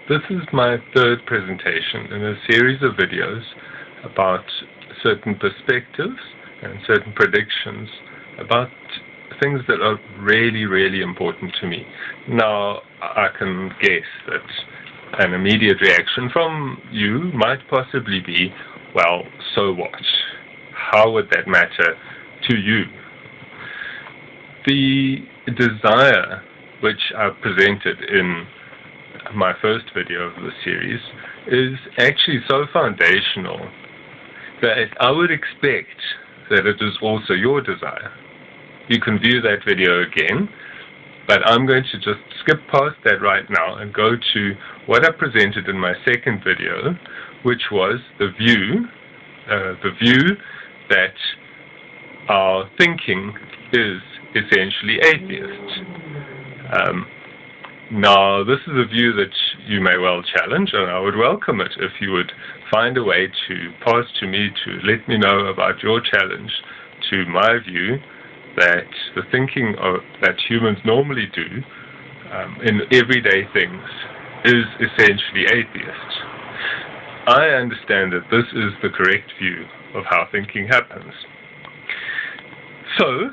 This is my third presentation in a series of videos about certain perspectives and certain predictions about things that are really, really important to me. Now, I can guess that an immediate reaction from you might possibly be, well, so what? How would that matter to you? The desire which I presented in my first video of the series is actually so foundational that I would expect that it is also your desire. You can view that video again, but I'm going to just skip past that right now and go to what I presented in my second video, which was the view that our thinking is essentially atheist. Now, this is a view that you may well challenge, and I would welcome it if you would find a way to pass to me to let me know about your challenge to my view that the thinking that humans normally do in everyday things is essentially atheist. I understand that this is the correct view of how thinking happens. So,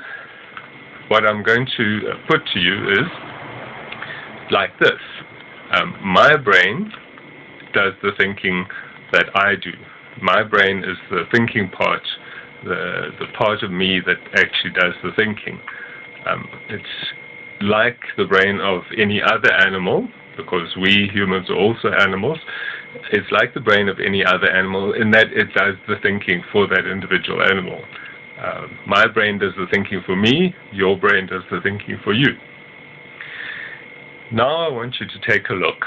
what I'm going to put to you is like this. My brain does the thinking that I do. My brain is the thinking part, the part of me that actually does the thinking. It's like the brain of any other animal, because we humans are also animals. It's like the brain of any other animal in that it does the thinking for that individual animal. My brain does the thinking for me, your brain does the thinking for you. Now I want you to take a look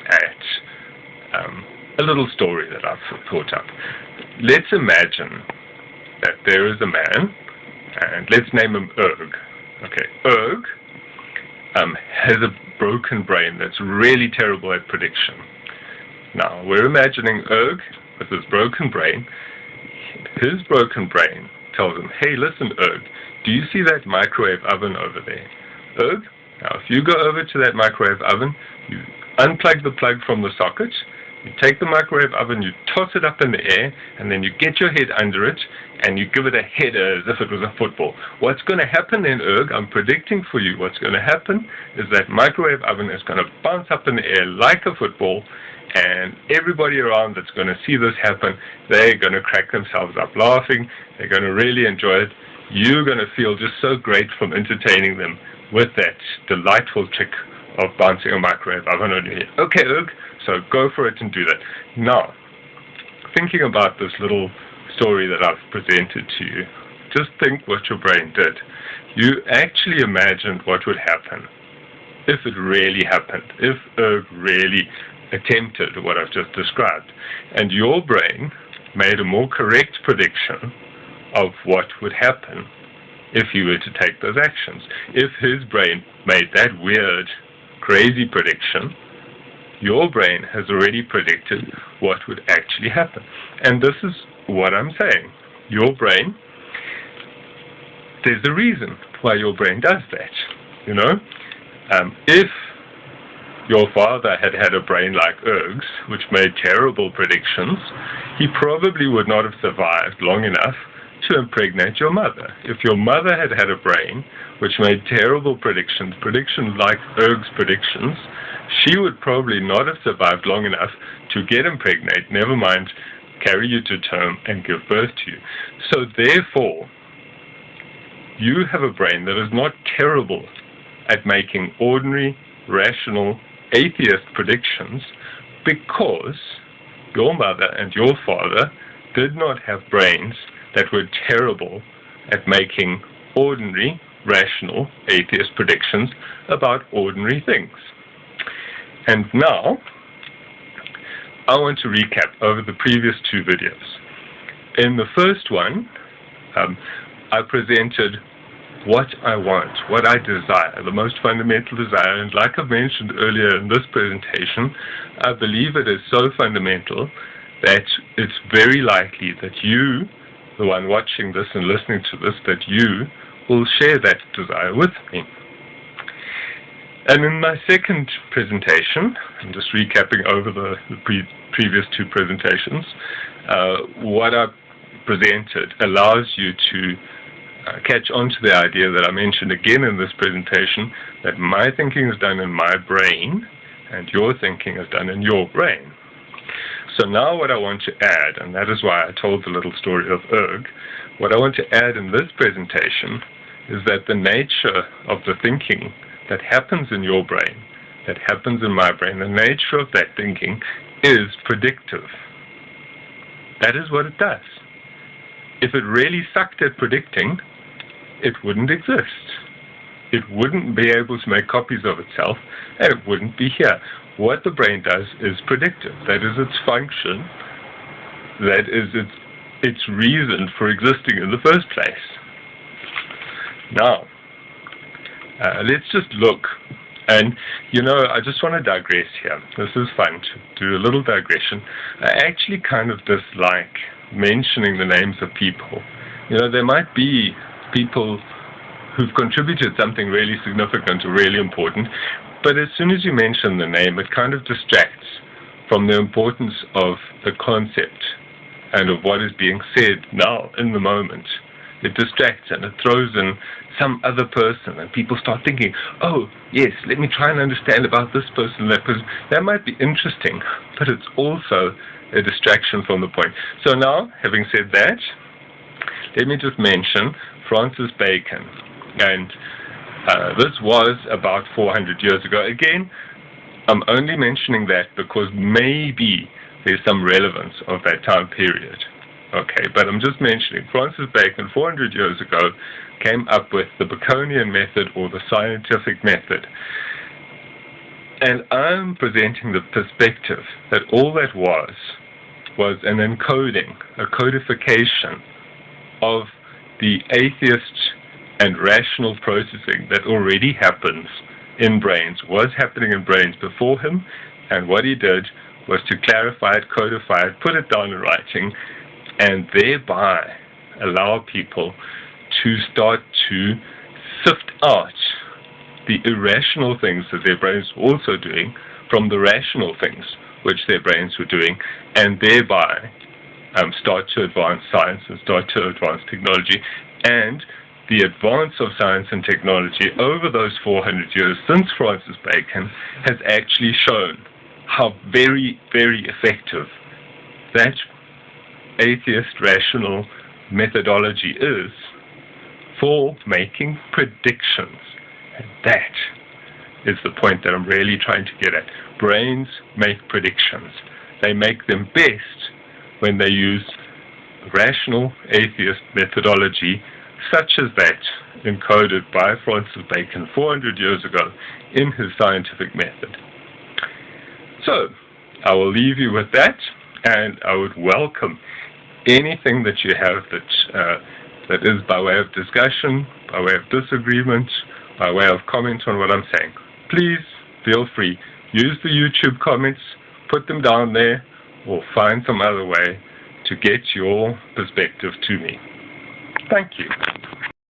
at a little story that I've thought up. Let's imagine that there is a man, and let's name him Erg. Okay, Erg has a broken brain that's really terrible at prediction. Now, we're imagining Erg with his broken brain. His broken brain tells him, hey, listen, Erg, do you see that microwave oven over there? Erg, now if you go over to that microwave oven, you unplug the plug from the socket, you take the microwave oven, you toss it up in the air, and then you get your head under it, and you give it a header as if it was a football. What's going to happen then, Erg, I'm predicting for you, what's going to happen is that microwave oven is going to bounce up in the air like a football, and everybody around that's going to see this happen, they're going to crack themselves up laughing, they're going to really enjoy it. You're going to feel just so great from entertaining them with that delightful trick of bouncing a microwave oven on your head. Okay, Erg, so go for it and do that. Now, thinking about this little story that I've presented to you, just think what your brain did. You actually imagined what would happen if it really happened, if Erg really attempted what I've just described. And your brain made a more correct prediction of what would happen if you were to take those actions. If his brain made that weird, crazy prediction, your brain has already predicted what would actually happen. And this is what I'm saying. Your brain, there's a reason why your brain does that. You know, if your father had had a brain like Erg's, which made terrible predictions, he probably would not have survived long enough to impregnate your mother. If your mother had had a brain which made terrible predictions like Erg's predictions, she would probably not have survived long enough to get impregnated, never mind carry you to term and give birth to you. So therefore, you have a brain that is not terrible at making ordinary, rational, atheist predictions because your mother and your father did not have brains that were terrible at making ordinary, rational, atheist predictions about ordinary things. And now, I want to recap over the previous two videos. In the first one, I presented what I want, what I desire, the most fundamental desire. And like I've mentioned earlier in this presentation, I believe it is so fundamental that it's very likely that you, the one watching this and listening to this, that you will share that desire with me. And in my second presentation, I'm just recapping over the previous two presentations, what I presented allows you to catch on to the idea that I mentioned again in this presentation, that my thinking is done in my brain and your thinking is done in your brain. So now what I want to add, and that is why I told the little story of Erg, what I want to add in this presentation is that the nature of the thinking that happens in your brain, that happens in my brain, the nature of that thinking is predictive. That is what it does. If it really sucked at predicting, it wouldn't exist. It wouldn't be able to make copies of itself, and it wouldn't be here. What the brain does is predictive. That is its function. That is its reason for existing in the first place. Now, let's just look. And, I just want to digress here. This is fun to do a little digression. I actually kind of dislike mentioning the names of people. There might be people who've contributed something really significant or really important, but as soon as you mention the name, it kind of distracts from the importance of the concept and of what is being said now in the moment. It distracts and it throws in some other person, and people start thinking, oh, yes, let me try and understand about this person, that person. That might be interesting, but it's also a distraction from the point. So now, having said that, let me just mention Francis Bacon. And this was about 400 years ago. Again, I'm only mentioning that because maybe there's some relevance of that time period. Okay, but I'm just mentioning Francis Bacon 400 years ago came up with the Baconian method, or the scientific method. And I'm presenting the perspective that all that was an encoding, a codification of the atheist and rational processing that already happens in brains, was happening in brains before him, and what he did was to clarify it, codify it, put it down in writing, and thereby allow people to start to sift out the irrational things that their brains were also doing from the rational things which their brains were doing, and thereby start to advance science and start to advance technology. And the advance of science and technology over those 400 years since Francis Bacon has actually shown how very, very effective that atheist rational methodology is for making predictions. And that is the point that I'm really trying to get at. Brains make predictions. They make them best when they use rational atheist methodology such as that encoded by Francis Bacon 400 years ago in his scientific method. So, I will leave you with that, and I would welcome anything that you have that is by way of discussion, by way of disagreement, by way of comment on what I'm saying. Please feel free. Use the YouTube comments, put them down there, or find some other way to get your perspective to me. Thank you.